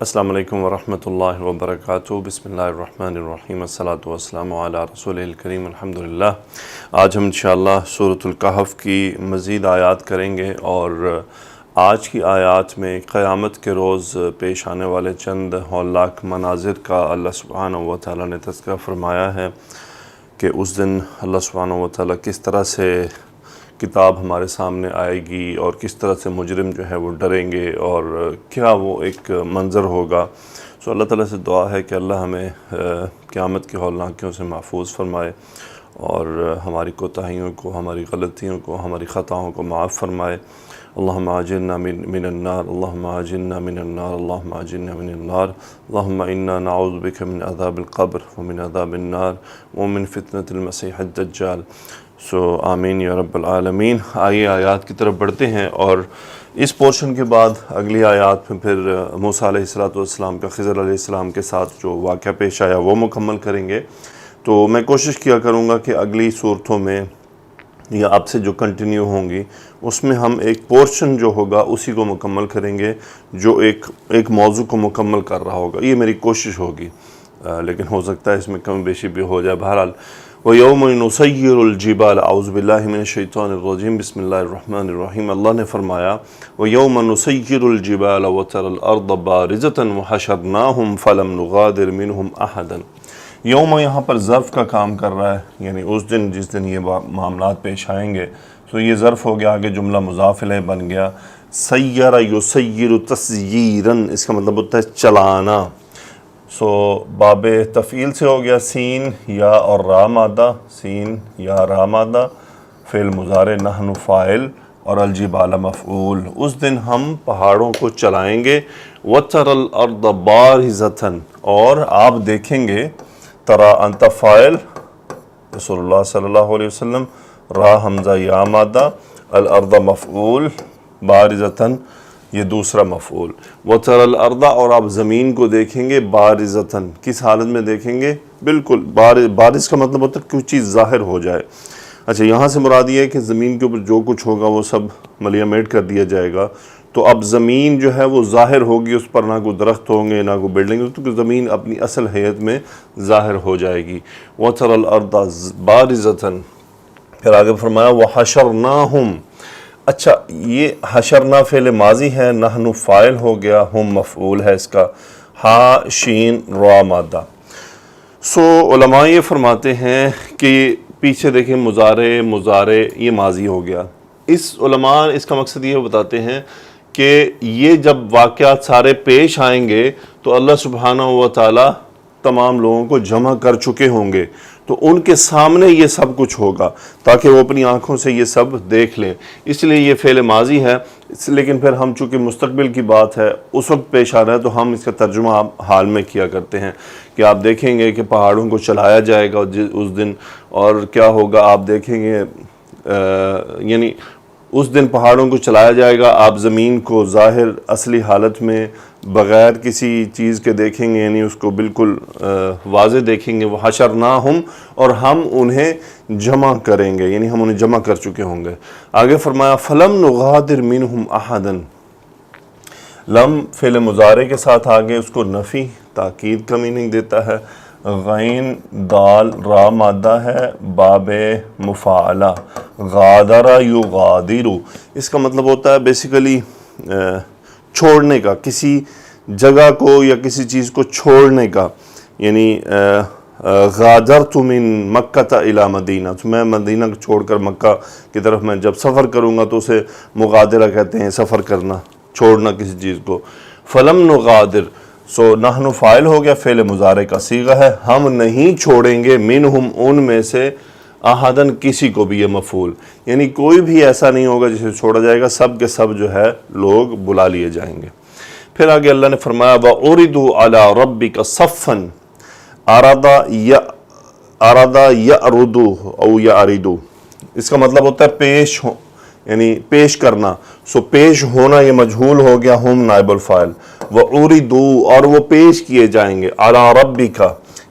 السلام علیکم ورحمۃ اللہ وبرکاتہ۔ بسم اللہ الرحمن الرحیم، الصلاۃ والسلام علی رسول الکریم، الحمدللہ۔ آج ہم انشاءاللہ سورۃ الکہف کی مزید آیات کریں گے، اور آج کی آیات میں قیامت کے روز پیش آنے والے چند ہولناک مناظر کا اللہ سبحانہ و تعالیٰ نے تذکرہ فرمایا ہے کہ اس دن اللہ سبحانہ و تعالیٰ کس طرح سے کتاب ہمارے سامنے آئے گی اور کس طرح سے مجرم جو ہے وہ ڈریں گے اور کیا وہ ایک منظر ہوگا۔ سو اللہ تعالیٰ سے دعا ہے کہ اللہ ہمیں قیامت کی ہولناکیوں سے محفوظ فرمائے اور ہماری کوتاہیوں کو، ہماری غلطیوں کو، ہماری خطاؤں کو معاف فرمائے۔ اللہم اجرنا من النار، اللہم اجرنا من النار، اللہم اجرنا من النار، اللہم انا نعوذ بک من عذاب القبر ومن عذاب النار ومن فتنة المسیح الدجال۔ آمین یا رب العالمین۔ آئیے آیات کی طرف بڑھتے ہیں، اور اس پورشن کے بعد اگلی آیات میں پھر موسیٰ علیہ السلام کا خضر علیہ السلام کے ساتھ جو واقعہ پیش آیا وہ مکمل کریں گے۔ تو میں کوشش کیا کروں گا کہ اگلی صورتوں میں یا اب سے جو کنٹینیو ہوں گی اس میں ہم ایک پورشن جو ہوگا اسی کو مکمل کریں گے جو ایک موضوع کو مکمل کر رہا ہوگا۔ یہ میری کوشش ہوگی، لیکن ہو سکتا ہے اس میں کم بیشی بھی ہو جائے۔ بہرحال وَيَوْمَ نُسَيِّرُ الْجِبَالَ اعوذ باللہ من الشیطان الرجیم بسم اللہ الرحمن الرحیم۔ اللہ نے فرمایا وَيَوْمَ نُسَيِّرُ الْجِبَالَ وَتَرَى الْأَرْضَ بَارِزَةً وَحَشَرْنَاهُمْ فَلَمْ نُغَادِرْ مِنْهُمْ أَحَدًا۔ یوم یہاں پر ظرف کا کام کر رہا ہے، یعنی اس دن جس دن یہ معاملات پیش آئیں گے، تو یہ ظرف ہو گیا، آگے جملہ مضاف الیہ بن گیا۔ سیّر یسیر تسییراً، اس کا مطلب ہوتا ہے چلانا۔ باب تفعیل سے ہو گیا، سین یا اور را مادہ، سین یا را مادہ، فعل مضارع، نحن فاعل، اور الجبال مفعول۔ اس دن ہم پہاڑوں کو چلائیں گے۔ وَتَرَى الْأَرْضَ بَارِزَةً، اور آپ دیکھیں گے، ترا انت فاعل، رسول اللہ صلی اللہ علیہ وسلم، را حمزہ یا مادہ، الارض مفعول، بارزتاً یہ دوسرا مفعول۔ وَتَرَى الْأَرْضَ، اور آپ زمین کو دیکھیں گے، بارزتاً، کس حالت میں دیکھیں گے؟ بالکل بارز کا مطلب ہوتا ہے کوئی چیز ظاہر ہو جائے۔ اچھا، یہاں سے مراد یہ ہے کہ زمین کے اوپر جو کچھ ہوگا وہ سب ملیامیٹ کر دیا جائے گا، تو اب زمین جو ہے وہ ظاہر ہوگی، اس پر نہ کوئی درخت ہوں گے نہ کوئی بلڈنگ، تو زمین اپنی اصل حیت میں ظاہر ہو جائے گی۔ وَتَرَى الْأَرْضَ بَارِزَةً، پھر آگے فرمایا وَحَشَرْنَاهُمْ۔ اچھا، یہ حشرنا فعل ماضی ہے، نحن فاعل ہو گیا، ہم مفعول ہے اس کا، ہا شین را مادہ۔ علماء یہ فرماتے ہیں کہ پیچھے دیکھیں مضارع یہ ماضی ہو گیا۔ علماء اس کا مقصد یہ بتاتے ہیں کہ یہ جب واقعات سارے پیش آئیں گے تو اللہ سبحانہ و تعالی تمام لوگوں کو جمع کر چکے ہوں گے، تو ان کے سامنے یہ سب کچھ ہوگا تاکہ وہ اپنی آنکھوں سے یہ سب دیکھ لیں، اس لیے یہ فعل ماضی ہے۔ لیکن پھر ہم چونکہ مستقبل کی بات ہے، اس وقت پیش آ رہا ہے، تو ہم اس کا ترجمہ حال میں کیا کرتے ہیں کہ آپ دیکھیں گے کہ پہاڑوں کو چلایا جائے گا اس دن، اور کیا ہوگا آپ دیکھیں گے، یعنی اس دن پہاڑوں کو چلایا جائے گا، آپ زمین کو ظاہر اصلی حالت میں بغیر کسی چیز کے دیکھیں گے، یعنی اس کو بالکل واضح دیکھیں گے۔ وَحَشَرْنَاهُمْ، اور ہم انہیں جمع کریں گے، یعنی ہم انہیں جمع کر چکے ہوں گے۔ آگے فرمایا فَلَمْ نُغَادِرْ مِنْهُمْ أَحَدًا۔ لم فعل مضارع کے ساتھ آگے اس کو نفی تاکید کا میننگ دیتا ہے۔ غین دال را مادہ ہے، باب مفاعلہ، غادر یغادر، اس کا مطلب ہوتا ہے بیسیکلی چھوڑنے کا، کسی جگہ کو یا کسی چیز کو چھوڑنے کا، یعنی غادرت من مکہ الی مدینہ، میں مدینہ کو چھوڑ کر مکہ کی طرف میں جب سفر کروں گا تو اسے مغادرہ کہتے ہیں، سفر کرنا، چھوڑنا کسی چیز کو۔ فلم نغادر، نحن فاعل ہو گیا، فعل مضارع کا صیغہ ہے، ہم نہیں چھوڑیں گے، منہم ان میں سے، احدن کسی کو بھی، یہ مفعول، یعنی کوئی بھی ایسا نہیں ہوگا جسے چھوڑا جائے گا، سب کے سب جو ہے لوگ بلا لیے جائیں گے۔ پھر آگے اللہ نے فرمایا وَعُرِضُوا عَلَىٰ رَبِّكَ صَفًّا، ارادہ یعرض او یعرض، اس کا مطلب ہوتا ہے پیش ہو، یعنی پیش کرنا۔ پیش ہونا یہ مجہول ہو گیا، ہم نائب الفاعل۔ وَعُرِضُوا، اور وہ پیش کیے جائیں گے، عَلَىٰ رَبِّكَ،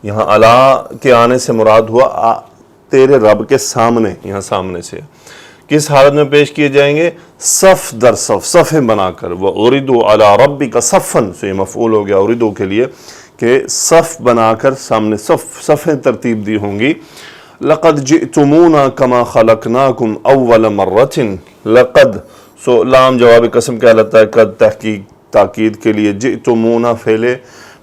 یہاں عَلَىٰ کے آنے سے مراد ہوا تیرے رب کے سامنے، یہاں سامنے سے کس حالت میں پیش کیے جائیں گے؟ صف در صف، صفیں بنا کر. وَأُرِدُوا عَلَىٰ رَبِّكَ صَفًّا، سے یہ مفعول ہو گیا اُرِدُوا کے لیے کہ صف بنا کر سامنے صفیں ترتیب دی ہوں گی. لَقَدْ جِئْتُمُونَا كَمَا خَلَقْنَاكُمْ أَوَّلَ مَرَّةٍ. لقد سو لام جواب قسم کہلاتا ہے، قد تحقیق تاکید کے لیے. جئتمونا فعل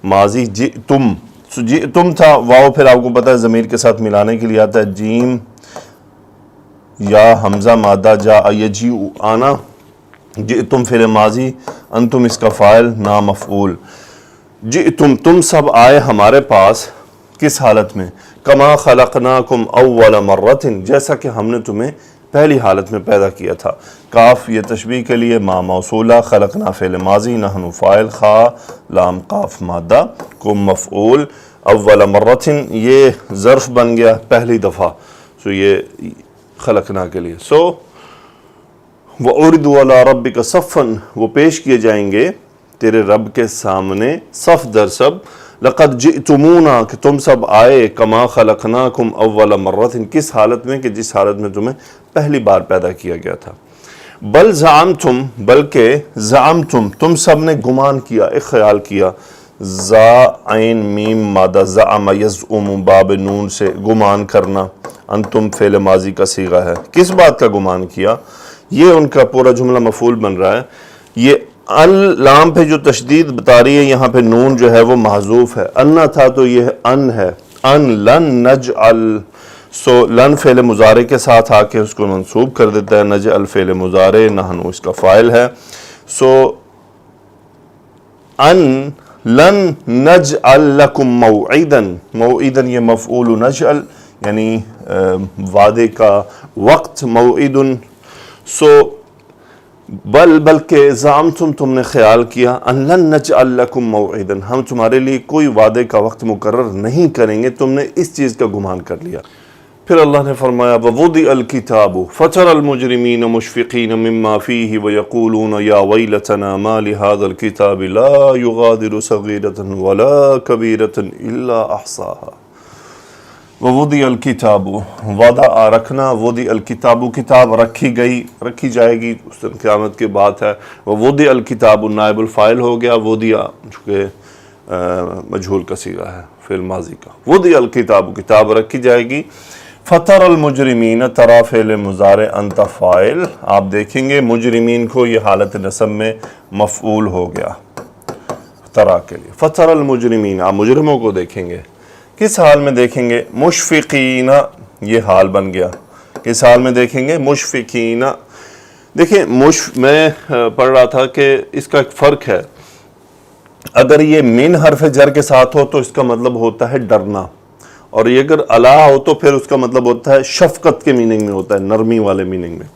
ماضی، جئتم سو جئتم تھا، واو پھر آپ کو پتہ ہے ضمیر کے ساتھ ملانے کے لیے آتا ہے، جیم یا حمزہ مادہ جا یجیء آنا. جئتم فعل ماضی، انتم اس کا فاعل نا مفعول. جئتم تم سب آئے ہمارے پاس، کس حالت میں؟ کما خلقناکم اول مرۃ، جیسا کہ ہم نے تمہیں پہلی حالت میں پیدا کیا تھا. کاف یہ تشبیہ کے لیے، ما موصولہ، خلقنا فعل ماضی، نحن فاعل، خا لام قاف مادہ، کم مفعول، اول مرۃ یہ ظرف بن گیا پہلی دفعہ، سو یہ خلقنا کے لیے. سو وَأُرِدُوا عَلَىٰ رَبِّكَ صَفًّا، وہ پیش کیے جائیں گے تیرے رب کے سامنے صف در صف. لَقَدْ جِئْتُمُونَا کہ تم سب آئے، کما خلقناکم اول مرۃ کس حالت میں کہ جس حالت میں تمہیں پہلی بار پیدا کیا گیا تھا. بل زعمتم بلکہ زعمتم تم سب نے گمان کیا، ایک خیال کیا. زا عین میم مادہ زعم یزعم باب نون سے گمان کرنا. انتم فعل ماضی کا صیغہ ہے. کس بات کا گمان کیا؟ یہ ان کا پورا جملہ مفعول بن رہا ہے. یہ لام پہ جو تشدید بتا رہی ہے، یہاں پہ نون جو ہے وہ محذوف ہے. انا تھا تو یہ ان ہے. ان لن نجعل، سو لن فعل مضارع کے ساتھ آ کے اس کو منصوب کر دیتا ہے. نجعل فعل مضارع، نحن اس کا فاعل ہے. سو ان لن نجعل لکم موعدا، موعدا یہ مفعول نجعل یعنی وعدے کا وقت، موعد. سو بلکہ زعمتم تم نے خیال کیا، ان لن نجعل لکم موعدا ہم تمہارے لیے کوئی وعدے کا وقت مقرر نہیں کریں گے، تم نے اس چیز کا گمان کر لیا. پھر اللہ نے فرمایا وَوُضِعَ الْكِتَابُ فَتَرَى الْمُجْرِمِينَ مُشْفِقِينَ مِمَّا فِيهِ وَيَقُولُونَ يَا وَيْلَتَنَا مَا لِهَذَا الْكِتَابِ لَا يُغَادِرُ صَغِيرَةً وَلَا كَبِيرَةً إِلَّا أَحْصَاهَا. وَوُضِعَ الْكِتَابُ وعدہ رکھنا، وُضِعَ الْكِتَابُ کتاب رکھی جائے گی، اس دن قیامت کی بات ہے. وَوُضِعَ الْكِتَابُ نائب الفاعل ہو گیا، وُضِعَ چونکہ مجہول کا صیغہ ہے فعل ماضی کا. وُضِعَ الْكِتَابُ کتاب رکھی جائے گی. فَتَرَى الْمُجْرِمِينَ ترا فعل مضارع انت فاعل، آپ دیکھیں گے مجرمین کو یہ حالت نصب میں مفعول ہو گیا ترا کے لیے. فَتَرَى الْمُجْرِمِينَ آپ مجرموں کو دیکھیں گے، کس حال میں دیکھیں گے؟ مشفقین، یہ حال بن گیا. کس حال میں دیکھیں گے؟ مشفقین. دیکھیں میں پڑھ رہا تھا کہ اس کا ایک فرق ہے. اگر یہ من حرف جر کے ساتھ ہو تو اس کا مطلب ہوتا ہے ڈرنا، اور یہ اگر الا ہو تو پھر اس کا مطلب ہوتا ہے شفقت کے میننگ میں ہوتا ہے، نرمی والے میننگ میں.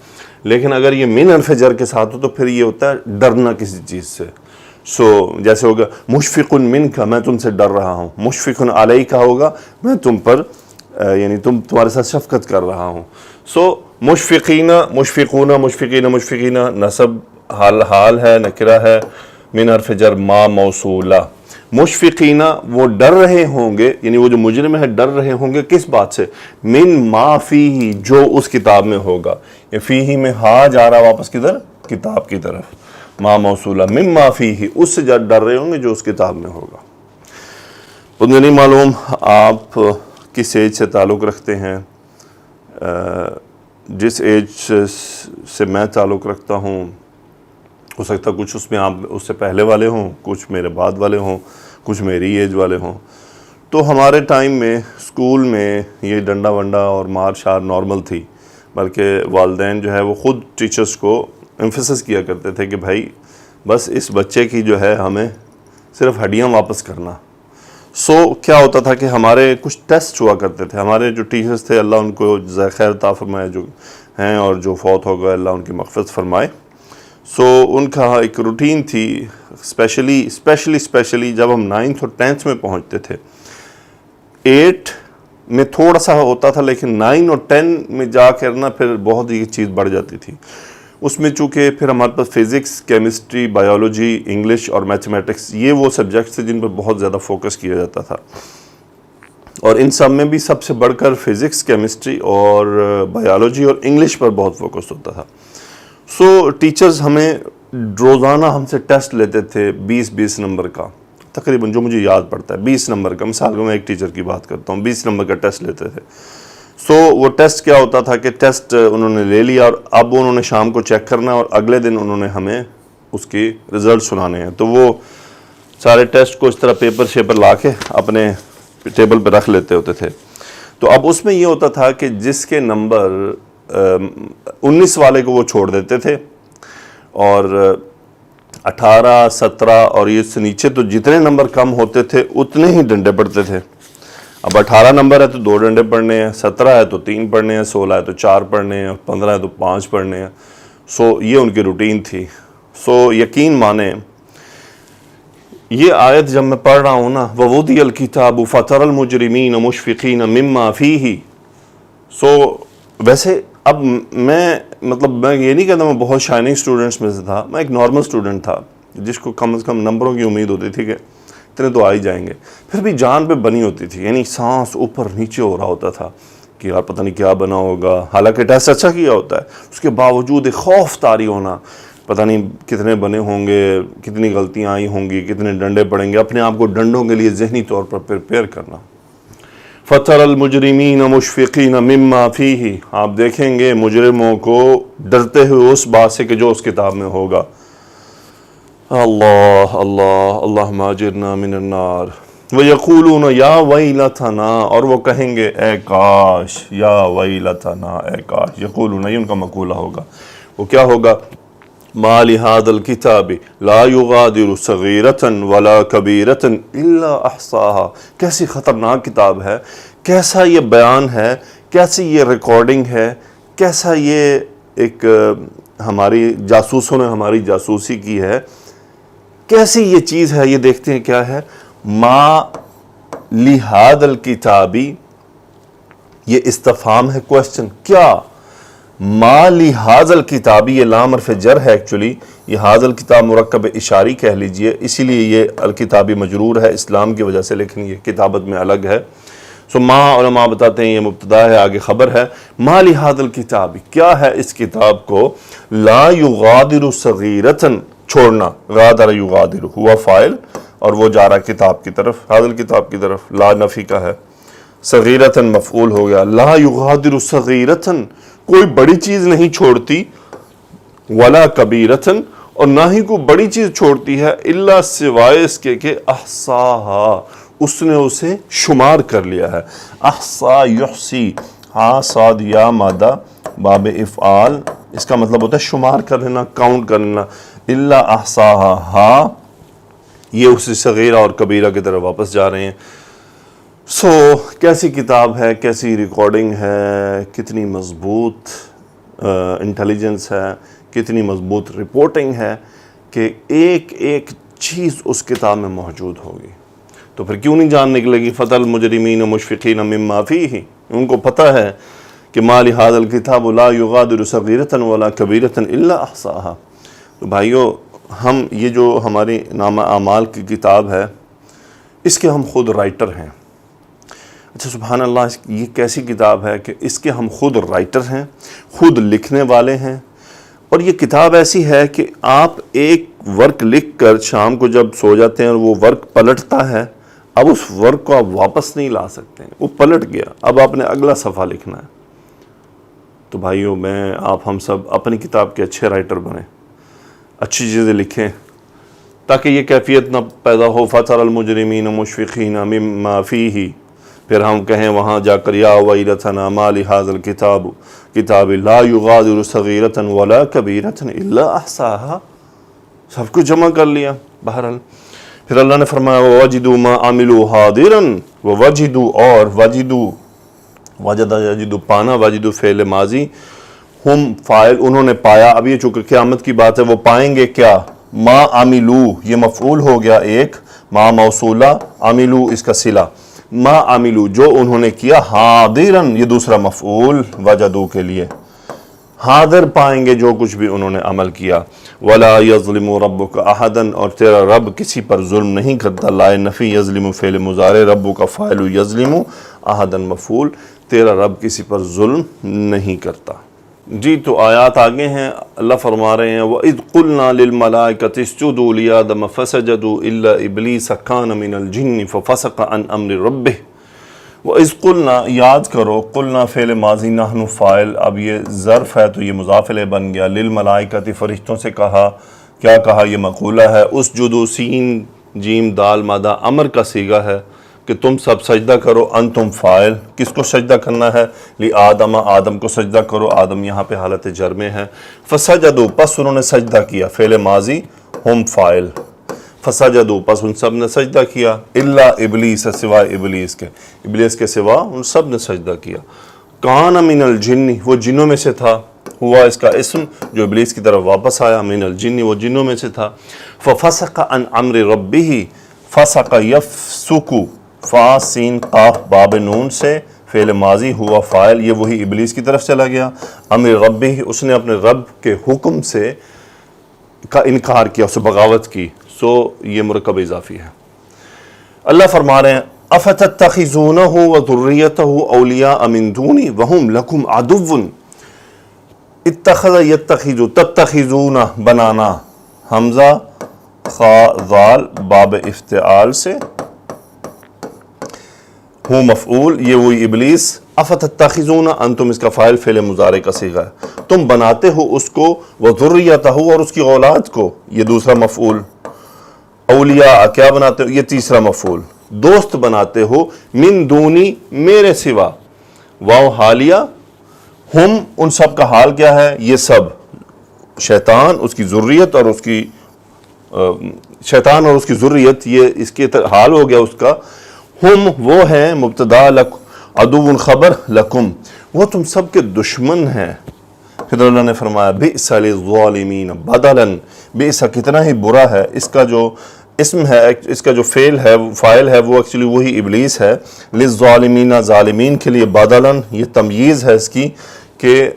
لیکن اگر یہ من حرف جر کے ساتھ ہو تو پھر یہ ہوتا ہے ڈرنا کسی چیز سے. سو جیسے ہوگا مشفق منک، میں تم سے ڈر رہا ہوں. مشفق علیک کا ہوگا میں تم پر یعنی تمہارے ساتھ شفقت کر رہا ہوں. سو مشفقین، مشفقین نصب حال ہے، نکرہ ہے، من حرف جر ما موصولہ. مشفقین وہ ڈر رہے ہوں گے، یعنی وہ جو مجرم ہے ڈر رہے ہوں گے کس بات سے؟ من ما فیہ جو اس کتاب میں ہوگا. یہ فیہ میں ہا جا رہا واپس کدھر؟ کتاب کی طرف. ما موصولہ مما فیہ اس سے ڈر رہے ہوں گے جو اس کتاب میں ہوگا. مجھے نہیں معلوم آپ کس ایج سے تعلق رکھتے ہیں. جس ایج سے میں تعلق رکھتا ہوں ہو سکتا کچھ اس میں آپ اس سے پہلے والے ہوں، کچھ میرے بعد والے ہوں، کچھ میری ایج والے ہوں. تو ہمارے ٹائم میں اسکول میں یہ ڈنڈا ونڈا اور مار شار نارمل تھی، بلکہ والدین جو ہے وہ خود ٹیچرز کو ایمفیسس کیا کرتے تھے کہ بھائی بس اس بچے کی جو ہے ہمیں صرف ہڈیاں واپس کرنا. سو کیا ہوتا تھا کہ ہمارے کچھ ٹیسٹ ہوا کرتے تھے. ہمارے جو ٹیچرز تھے اللہ ان کو جزائے خیر عطا فرمائے، جو ہیں اور جو فوت ہو گئے اللہ ان کی مغفرت فرمائے. سو ان کا ایک روٹین تھی، اسپیشلی جب ہم 9th اور 10th میں پہنچتے تھے. 8 میں تھوڑا سا ہوتا تھا، لیکن 9 اور 10 میں جا کر نا پھر بہت ہی چیز بڑھ جاتی تھی. اس میں چونکہ پھر ہمارے پاس فزکس، کیمسٹری، بایولوجی، انگلش اور میتھمیٹکس یہ وہ سبجیکٹس تھے جن پر بہت زیادہ فوکس کیا جاتا تھا. اور ان سب میں بھی سب سے بڑھ کر فزکس، کیمسٹری اور بایولوجی اور انگلش پر بہت فوکس ہوتا تھا. سو ٹیچرز ہمیں روزانہ ہم سے ٹیسٹ لیتے تھے 20 نمبر کا، تقریباً جو مجھے یاد پڑتا ہے 20 نمبر کا. مثال کو میں ایک ٹیچر کی بات کرتا ہوں، 20 نمبر کا ٹیسٹ لیتے تھے. سو وہ ٹیسٹ کیا ہوتا تھا کہ ٹیسٹ انہوں نے لے لیا اور اب انہوں نے شام کو چیک کرنا اور اگلے دن انہوں نے ہمیں اس کی رزلٹ سنانے ہیں. تو وہ سارے ٹیسٹ کو اس طرح پیپر شیپر لا کے اپنے ٹیبل پہ رکھ لیتے ہوتے تھے. تو اب اس میں یہ ہوتا تھا کہ جس کے نمبر 19 والے کو وہ چھوڑ دیتے تھے، اور 18، 17 اور یہ سے نیچے تو جتنے نمبر کم ہوتے تھے اتنے ہی ڈنڈے پڑتے تھے. اب 18 نمبر ہے تو 2 ڈنڈے پڑھنے ہیں، 17 ہے تو 3 پڑھنے ہیں، 16 ہے تو 4 پڑھنے ہیں، 15 ہے تو 5 پڑھنے ہیں. سو یہ ان کی روٹین تھی. سو یقین مانیں یہ آیت جب میں پڑھ رہا ہوں نا، وَوُضِعَ الْكِتَابُ فَتَرَى الْمُجْرِمِينَ مُشْفِقِينَ مِمَّا فِيهِ، سو ویسے اب میں یہ نہیں کہتا میں بہت شائننگ اسٹوڈنٹس میں سے تھا، میں ایک نارمل اسٹوڈنٹ تھا جس کو کم از کم نمبروں کی امید ہوتی تھی کہ اتنے تو آ ہی جائیں گے. پھر بھی جان پہ بنی ہوتی تھی، یعنی سانس اوپر نیچے ہو رہا ہوتا تھا کہ یار پتہ نہیں کیا بنا ہوگا. حالانکہ ٹیسٹ اچھا کیا ہوتا ہے، اس کے باوجود ایک خوف طاری ہونا، پتہ نہیں کتنے بنے ہوں گے، کتنی غلطیاں آئی ہوں گی، کتنے ڈنڈے پڑیں گے. اپنے آپ کو ڈنڈوں کے لیے ذہنی طور پر پریپیئر کرنا. فَتَرَى الْمُجْرِمِينَ مُشْفِقِينَ مِمَّا فِيهِ، آپ دیکھیں گے مجرموں کو ڈرتے ہوئے اس بات سے کہ جو اس کتاب میں ہوگا. اللہ اللہ اللہم اجرنا من النار. وَيَقُولُونَ يَا وَيْلَتَنَا، اور وہ کہیں گے اے کاش، یا ویلتنا، اے کاش. یقولون یہ ان کا مقولہ ہوگا. وہ کیا ہوگا؟ ما لهذا الكتاب لا يغادر صغيرة ولا كبيرة الا احصاها. کیسی خطرناک کتاب ہے، کیسا یہ بیان ہے، کیسی یہ ریکارڈنگ ہے، کیسا یہ ایک ہماری جاسوسوں نے ہماری جاسوسی کی ہے، کیسی یہ چیز ہے. یہ دیکھتے ہیں کیا ہے، ما لهذا الكتاب، یہ استفہام ہے، کوشچن. کیا ما لهذا الکتاب، یہ لام حرف جر ہے ایکچولی، یہ هذا الکتاب مرکب اشاری کہہ لیجئے، اسی لیے یہ الکتابی مجرور ہے اسلام کی وجہ سے، لیکن یہ کتابت میں الگ ہے. سو ما علماء بتاتے ہیں یہ مبتدا ہے، آگے خبر ہے. ما لهذا الکتاب، کیا ہے اس کتاب کو، لا یغادر صغیرۃ، چھوڑنا، غادر یغادر ہوا فاعل اور وہ جا رہا کتاب کی طرف، هذا الکتاب کی طرف، لا نفی کا ہے، صغیرۃ مفعول ہو گیا. لا یغادر صغیرۃ، کوئی بڑی چیز نہیں چھوڑتی، ولا کبیرتن، اور نہ ہی کوئی بڑی چیز چھوڑتی ہے، الا سوائے اس کے کہ احصاہا، اس نے اسے شمار کر لیا ہے. احصا یحصی، ہاں صاد یا مادہ باب افعال، اس کا مطلب ہوتا ہے شمار کر لینا، کاؤنٹ کر لینا. الا احصاہا، ہاں یہ اسی صغیرہ اور کبیرہ کی طرف واپس جا رہے ہیں. سو کیسی کتاب ہے، کیسی ریکارڈنگ ہے، کتنی مضبوط انٹیلیجنس ہے، کتنی مضبوط رپورٹنگ ہے کہ ایک ایک چیز اس کتاب میں موجود ہوگی. تو پھر کیوں نہیں جان نکلے گی؟ فَتَرَى الْمُجْرِمِينَ مُشْفِقِينَ مِمَّا فِيهِ، ان کو پتہ ہے کہ مَا لِهَذَا الْكِتَابُ لَا يُغَادِرُ صَغِيرَةً وَلَا كَبِيرَةً إِلَّا أَحْصَاهَا. تو بھائیو، ہم یہ جو ہماری نامہ اعمال کی کتاب ہے، اس کے ہم خود رائٹر ہیں. اچھا سبحان اللہ، یہ کیسی کتاب ہے کہ اس کے ہم خود رائٹر ہیں، خود لکھنے والے ہیں. اور یہ کتاب ایسی ہے کہ آپ ایک ورک لکھ کر شام کو جب سو جاتے ہیں اور وہ ورک پلٹتا ہے، اب اس ورک کو آپ واپس نہیں لا سکتے، وہ پلٹ گیا، اب آپ نے اگلا صفحہ لکھنا ہے. تو بھائیو، میں آپ ہم سب اپنی کتاب کے اچھے رائٹر بنیں، اچھی چیزیں لکھیں تاکہ یہ کیفیت نہ پیدا ہو. فَتَرَى الْمُجْرِمِينَ مُشْفِقِينَ مِمَّا فِيهِ، پھر ہم کہیں وہاں جا کر یا ویلتنا ما لهذا الکتاب کتاب لا یغادر صغیرۃ ولا کبیرۃ الا احصاها، سب کچھ جمع کر لیا. بہرحال پھر اللہ نے فرمایا وَوَجِدُوا مَا عَمِلُوا حَاضِرًا، وَوَجِدُوا، اور وجدوا، وجد یجد پانا، وجدوا فعل ماضی، ہم فاعل، انہوں نے پایا. اب یہ چونکہ قیامت کی بات ہے، وہ پائیں گے کیا؟ ما عملو، یہ مفعول ہو گیا ایک، ما موصولہ، عملو اس کا صلہ، ما عملو جو انہوں نے کیا، حاضرن یہ دوسرا مفعول وجدوا کے لیے. حاضر پائیں گے جو کچھ بھی انہوں نے عمل کیا۔ وَلَا يَظْلِمُ رَبُّكَ أَحَدًا، اور تیرا رب کسی پر ظلم نہیں کرتا۔ لائے نفی، یظلم فعل مضارع، ربک فاعل، یظلم احدًا مفعول، تیرا رب کسی پر ظلم نہیں کرتا۔ جی تو آیات آگے ہیں، اللہ فرما رہے ہیں وَإِذْ قُلْنَا لِلْمَلَائِكَةِ اسْجُدُوا لِآدَمَ فَسَجَدُوا إِلَّا إِبْلِيسَ كَانَ مِنَ الْجِنِّ فَفَسَقَ عَنْ أَمْرِ رَبِّهِ۔ وَإِذْ قُلْنَا، یاد کرو، قلنا فعل ماضی، نحن فاعل، اب یہ ظرف ہے تو یہ مضاف الیہ بن گیا۔ للملائکۃ، فرشتوں سے کہا، کیا کہا؟ یہ مقولہ ہے۔ اسجدوا، سین جیم دال مادہ امر کا صیغہ ہے کہ تم سب سجدہ کرو۔ انتم فاعل، کس کو سجدہ کرنا ہے؟ لآدم، آدم کو سجدہ کرو۔ آدم یہاں پہ حالت جر میں ہے۔ فسجدوا، پس انہوں نے سجدہ کیا، فعل ماضی، ہم فاعل، فسجدوا، پس ان سب نے سجدہ کیا، الا ابلیس، سوائے ابلیس کے، ابلیس کے سوا ان سب نے سجدہ کیا۔ کان من الجن، وہ جنوں میں سے تھا، ہوا اس کا اسم جو ابلیس کی طرف واپس آیا، من الجن وہ جنوں میں سے تھا۔ ففسق عن امر ربہ، فسق یفسق، فا سین قاف باب نون سے فعل ماضی، ہوا فاعل، یہ وہی ابلیس کی طرف چلا گیا۔ امر ربہ، اس نے اپنے رب کے حکم سے کا انکار کیا، اسے بغاوت کی، سو یہ مرکب اضافی ہے۔ اللہ فرما رہے ہیں افتتخذونہ وذریتہ اولیاء من دونی وہم لکم عدو۔ اتخذ یتخذ، تتخذون بنانا، حمزہ خا ذال باب افتعال سے، ہو مفعول، یہ وہی ابلیس۔ افتتخذون، انتم اس کا فاعل، فعل مضارع کا صیغہ ہے، تم بناتے ہو اس کو، وذریتہ، اور اس کی اولاد کو، یہ دوسرا مفعول۔ اولیاء، کیا بناتے ہو؟ یہ تیسرا مفعول، دوست بناتے ہو، من دونی، میرے سوا، واو حالیہ، ہم، ان سب کا حال کیا ہے؟ یہ سب، شیطان، اس کی ذریت اور اس کی شیطان اور اس کی ذریت، یہ اس کے حال ہو گیا اس کا۔ ہم، وہ ہیں، مبتدا، عدو خبر، لکم، وہ تم سب کے دشمن ہیں۔ پھر اللہ نے فرمایا بئس للظالمین بدلا، بئس، کتنا ہی برا ہے، اس کا جو اسم ہے، اس کا جو فعل ہے، فاعل ہے، وہ ایکچولی وہی ابلیس ہے، للظالمین، ظالمین کے لیے، بدلا، یہ تمییز ہے اس کی کہ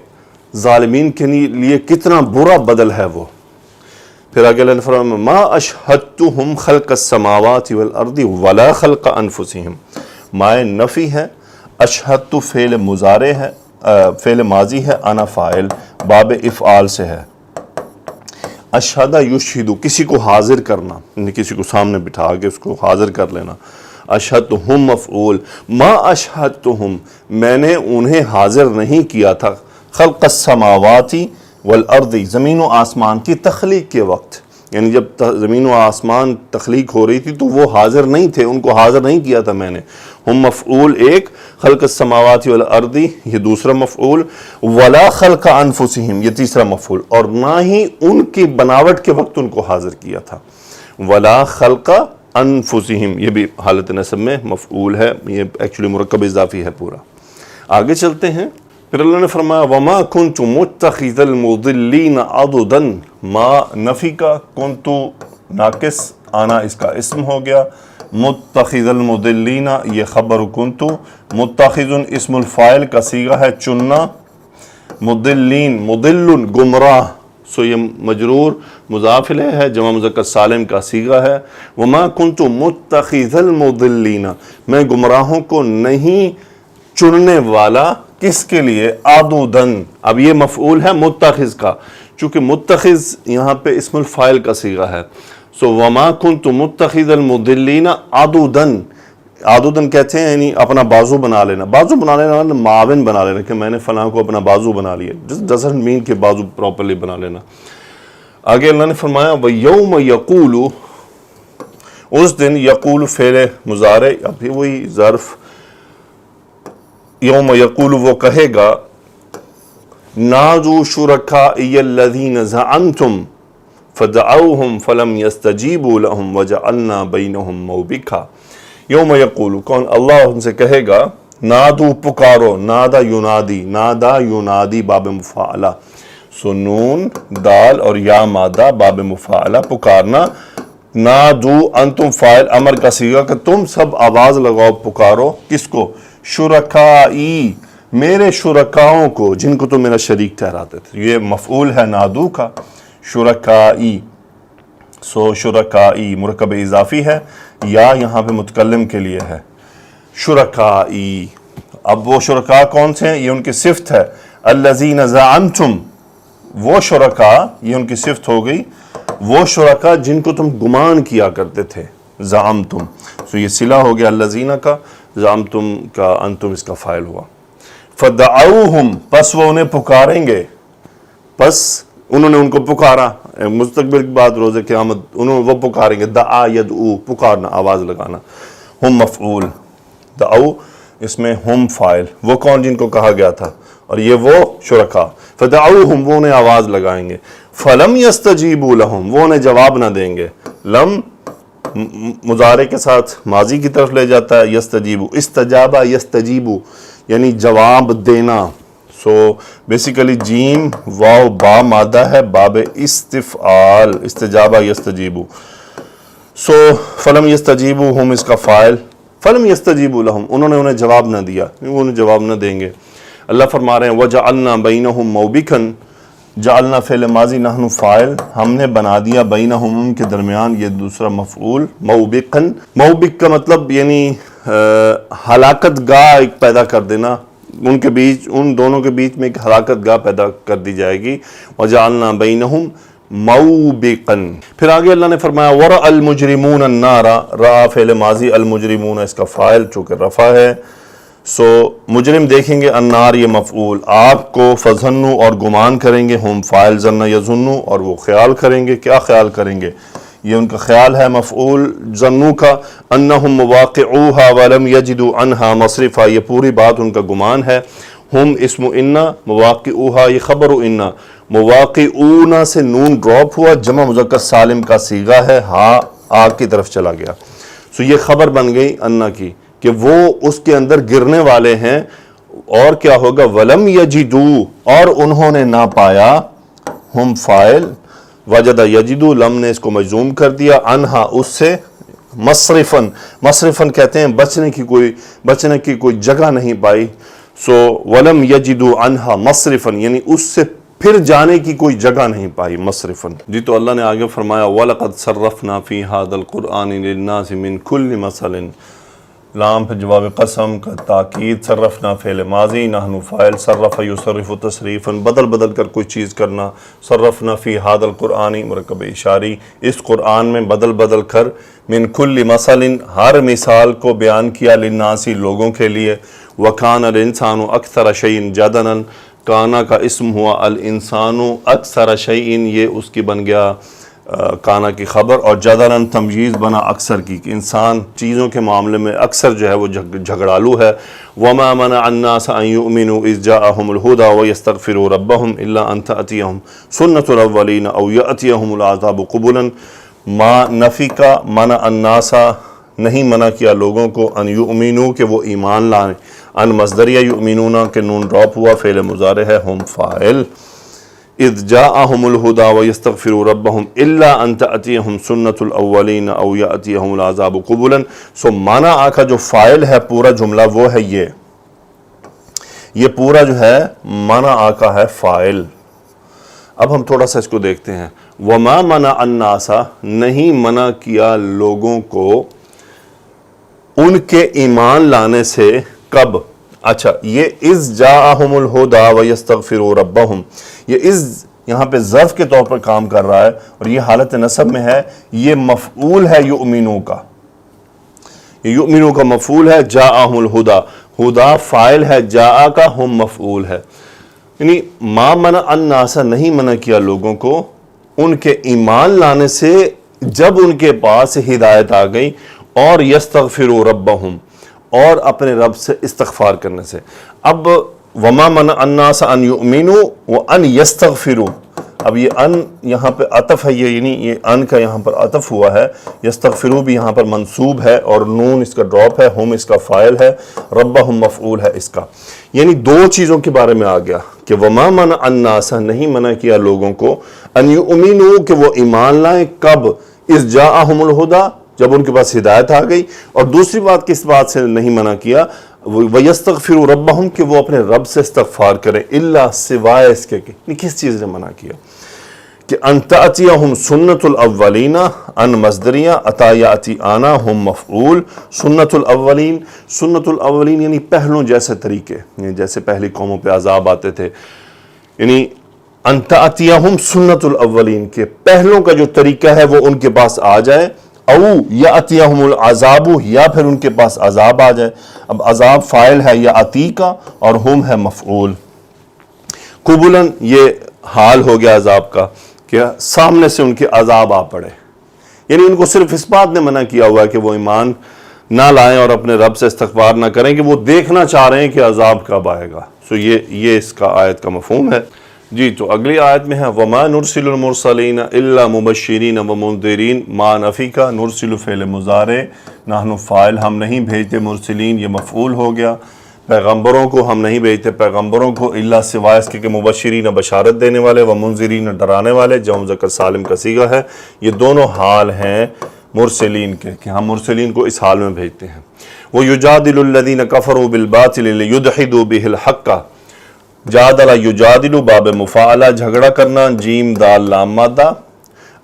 ظالمین کے لیے کتنا برا بدل ہے وہ۔ پھر آگے اللہ نے فرمایا ما اشہدتہم خلق السماوات والارض ولا خلق انفسہم، مائے نفی ہے، اشہدت فعل مضارع ہے، فعل ماضی ہے، انا فاعل، باب افعال سے ہے۔ اشہدہ یشہدو، کسی کو حاضر کرنا، یعنی کسی کو سامنے بٹھا کے اس کو حاضر کر لینا۔ اشہدتہم مفعول، ما اشہدتہم، میں نے انہیں حاضر نہیں کیا تھا، خلق السماوات والارض، زمین و آسمان کی تخلیق کے وقت، یعنی جب زمین و آسمان تخلیق ہو رہی تھی تو وہ حاضر نہیں تھے، ان کو حاضر نہیں کیا تھا میں نے۔ ہم مفعول ایک، خلق السماوات والارض یہ دوسرا مفعول، ولا خلق انفسہم یہ تیسرا مفعول، اور نہ ہی ان کی بناوٹ کے وقت ان کو حاضر کیا تھا۔ ولا خلق انفسہم یہ بھی حالت نصب میں مفعول ہے، یہ ایکچولی مرکب اضافی ہے پورا۔ آگے چلتے ہیں، پھر اللہ نے فرمایا وما كنت متخذ المضلین عضدا، ما نفی کا، کنت ناقص، آنا اس کا اسم ہو گیا، متخذ المضلین یہ خبر کنت، متخذ اسم الفاعل کا صیغہ ہے چننا، مضلین، مضل گمراہ، سو یہ مجرور مضاف الیہ ہے، جمع مذکر سالم کا صیغہ ہے۔ وما كنت متخذ المضلین، میں گمراہوں کو نہیں چننے والا، کس کے لیے؟ عضداً، اب یہ مفعول ہے متخذ کا، چونکہ متخذ یہاں پہ اسم الفاعل کا صیغہ ہے، سو وما كنت متخذ المضلین عضداً، عضداً کہتے ہیں یعنی اپنا بازو بنا لینا، بازو بنا لینا مطلب معاون بنا لینا، کہ میں نے فلاں کو اپنا بازو بنا لیا، doesn't mean کہ بازو پراپرلی بنا لینا۔ آگے اللہ نے فرمایا وَيَوْمَ يَقُولُ، اس دن، یقول فعل مضارع، اب وہی ظرف، یوم یقول وہ کہے گا، نادوا شرکائی الذین زعمتم فدعوہم فلم یستجیبوا لہم وجعلنا بینہم موبقا۔ یوم یقول، کون؟ اللہ ان سے کہے گا، نادو پکارو، نادا ینادی، نادا ینادی باب مفاعلہ، سو نون دال اور یا مادہ باب مفاعلہ، پکارنا، نادو انتم فاعل امر کا صیغہ کہ تم سب آواز لگاؤ، پکارو، کس کو؟ شرکائی، میرے شرکاؤں کو جن کو تم میرا شریک ٹھہراتے تھے. یہ مفعول ہے نادو کا، شرکائی. سو شرکائی مرکب اضافی ہے، یا یہاں پہ متکلم کے لیے ہے شرکائی. اب وہ شرکا کون سے ہیں؟ یہ ان کی صفت ہے. الذین زعمتم، وہ شرکا، یہ ان کی صفت ہو گئی، وہ شرکا جن کو تم گمان کیا کرتے تھے. زعمتم، سو یہ صلہ ہو گیا الذین کا، زعمتم کا انتم اس کا فاعل ہوا. فدعوہم، پس وہ انہیں پکاریں گے، پس انہوں نے ان کو پکارا، مستقبل کی بات روز قیامت، وہ پکاریں گے. دعا یدعو، پکارنا، آواز لگانا. ہم مفعول، دعو اس میں ہم فاعل، وہ کون جن کو کہا گیا تھا، اور یہ وہ شرکا. فدعوہم، وہ انہیں آواز لگائیں گے. فلم یستجیبوا لہم، وہ انہیں جواب نہ دیں گے. لم مضارع کے ساتھ ماضی کی طرف لے جاتا ہے. یستجیبو، استجابہ یستجیبو یعنی جواب دینا. سو بیسیکلی جیم واو با مادہ ہے، باب استفعال، استجابہ یستجیبو. سو فلم یستجیبو ہم اس کا فاعل، فلم یستجیبوا لہم، انہوں نے انہیں جواب نہ دیا، وہ انہیں جواب نہ دیں گے. اللہ فرما رہے ہیں وَجَعَلْنَا بَيْنَهُمْ مَوْبِقًا، جعلنا فعل ماضی، نحن فاعل، ہم نے بنا دیا بینہم ان کے درمیان، یہ دوسرا مفعول. موبقاً، موبق کا مطلب یعنی ہلاکت گاہ ایک پیدا کر دینا، ان کے بیچ، ان دونوں کے بیچ میں ایک ہلاکت گاہ پیدا کر دی جائے گی. وجعلنا بینہم موبقاً. پھر آگے اللہ نے فرمایا وَرَأَ الْمُجْرِمُونَ النَّارَ، رَأَ فعل ماضی، الْمُجْرِمُونَ اس کا فاعل چونکہ رفع ہے. سو مجرم دیکھیں گے، النار یہ مفعول، آگ کو، فظنوا اور گمان کریں گے، ہم فاعل ظن یظنوا اور وہ خیال کریں گے. کیا خیال کریں گے؟ یہ ان کا خیال ہے مفعول ظنوا کا. انہم مواقعوہا ولم یجدوا عنہا مصرفا، یہ پوری بات ان کا گمان ہے. ہم اسم انا، مواقعوہا یہ خبر انا، مواقعونا سے نون ڈراپ ہوا، جمع مذکر سالم کا صیغہ ہے، ہاں آگ کی طرف چلا گیا. سو یہ خبر بن گئی انا کی کہ وہ اس کے اندر گرنے والے ہیں. اور کیا ہوگا؟ ولم یجدو، اور انہوں نے نہ پایا، ہم فاعل، وجد یجدو، لم نے اس کو مجزوم کر دیا، انہا اس سے، مصرفن، مصرفن کہتے ہیں بچنے کی کوئی جگہ نہیں پائی. سو ولم یجدو انہا مصرفن یعنی اس سے پھر جانے کی کوئی جگہ نہیں پائی، مصرفن. جی تو اللہ نے آگے فرمایا وَلَقَدْ صَرَّفْنَا فِي هَذَا الْقُرْآنِ لِلنَّاسِ مِنْ كُلِّ مَثَلٍ، لام پہ جواب قسم کا تاکید. صرفنا فعل ماضی، نحن فاعل، صرف یصرف تصریفا بدل بدل کر کوئی چیز کرنا. صرفنا فی هذا القرآن مرکب اشاری، اس قرآن میں بدل بدل کر، من کل مثل ہر مثال کو بیان کیا، للناس لوگوں کے لیے. وکان الانسان اکثر شیء جدلا، کانا کا اسم ہوا، الانسان اکثر شیء یہ اس کی بن گیا کانا کی خبر، اور جدلاً تمجیز بنا اکثر کی، کہ انسان چیزوں کے معاملے میں اکثر جو ہے وہ جھگڑالو ہے. وما منع الناس ان يؤمنوا اذ جاءهم الهدى ويستغفروا ربهم الا ان تأتيهم سنة الاولين او يأتيهم العذاب قبلا. ما نفی کا، منع الناس نہیں منع کیا لوگوں کو، ان یؤمنوا کہ وہ ایمان لائیں، ان مصدریہ یؤمنون کے نون ڈراپ ہوا، فعل مضارع ہے، ہم فاعل. اذ جاءهم الهدى ويستغفروا ربهم الا ان تأتيهم سنة الاولين او يأتيهم العذاب قبلا. سو مانا آکا جو فاعل ہے پورا جملہ وہ ہے یہ پورا جو ہے مانا آکا ہے فاعل. اب ہم تھوڑا سا اس کو دیکھتے ہیں. وما منع الناس، نہیں منع کیا لوگوں کو ان کے ایمان لانے سے. کب؟ اچھا، یہ اذ جاءهم الهدى ويستغفروا ربهم، یہ اذ یہاں پہ ظرف کے طور پر کام کر رہا ہے، اور یہ حالت نصب میں ہے. یہ مفعول ہے یؤمنو کا، یہ یؤمنو کا مفعول ہے. جاءهم الهدى، ہدا فاعل ہے، جاء کا ہم مفعول ہے. یعنی ما منع الناس، نہیں منع کیا لوگوں کو ان کے ایمان لانے سے جب ان کے پاس ہدایت آ گئی، اور یستغفروا ربهم، اور اپنے رب سے استغفار کرنے سے. اب وما منع الناس ان یؤمنوا وان یستغفروا، اب یہ ان یہاں پہ عطف ہے، یعنی یہ ان کا یہاں پر عطف ہوا ہے. یستغفروا بھی یہاں پر منصوب ہے، اور نون اس کا ڈراپ ہے، ہم اس کا فاعل ہے، ربہم مفعول ہے اس کا. یعنی دو چیزوں کے بارے میں آ گیا کہ وما منع الناس، نہیں منع کیا لوگوں کو، ان یؤمنوا کہ وہ ایمان لائیں. کب؟ اذ جاءہم الہدی، جب ان کے پاس ہدایت آ گئی. اور دوسری بات کس بات سے نہیں منع کیا؟ وَيَسْتَغْفِرُوا رَبَّهُمْ کہ وہ اپنے رب سے استغفار کریں. الا سوائے اس کے کہ کس چیز نے منع کیا؟ کہ ان تأتیہم سنت الاولین ان مصدریہ اتا یاتی آنا ہم مفعول. سنت الاولین، سنت الاولین یعنی پہلوں جیسے طریقے، یعنی جیسے پہلی قوموں پہ عذاب آتے تھے، یعنی ان تأتیہم سنت الاولین کہ پہلوں کا جو طریقہ ہے وہ ان کے پاس آ جائے. او یاتیہم العذاب یا پھر ان کے پاس عذاب آ جائے. اب عذاب فاعل ہے یاتی کا اور ہم ہے مفعول. قبولاً یہ حال ہو گیا عذاب کا کہ سامنے سے ان کے عذاب آ پڑے. یعنی ان کو صرف اس بات نے منع کیا ہوا ہے کہ وہ ایمان نہ لائیں اور اپنے رب سے استغفار نہ کریں کہ وہ دیکھنا چاہ رہے ہیں کہ عذاب کب آئے گا. یہ اس کا آیت کا مفہوم ہے. جی تو اگلی آیت میں ہے وَمَا نُرْسِلُ الْمُرْسَلِينَ إِلَّا مُبَشِّرِينَ وَمُنذِرِينَ. ما نفی کا، نرسل فعل مضارع، نحن فاعل، ہم نہیں بھیجتے، مرسلین یہ مفعول ہو گیا. پیغمبروں کو ہم نہیں بھیجتے، پیغمبروں کو الا سوائے اس کے کہ مبشرین بشارت دینے والے، ومنذرین ڈرانے والے، جمع مذکر سالم کا صیغہ ہے. یہ دونوں حال ہیں مرسلین کے کہ ہم مرسلین کو اس حال میں بھیجتے ہیں. وَيُجَادِلُ الَّذِينَ كَفَرُوا بِالْبَاطِلِ لِيُدْحِضُوا بِهِ الْحَقَّ. جادل یجادل باب مفاعلہ جھگڑا کرنا، جیم دال لام مادہ.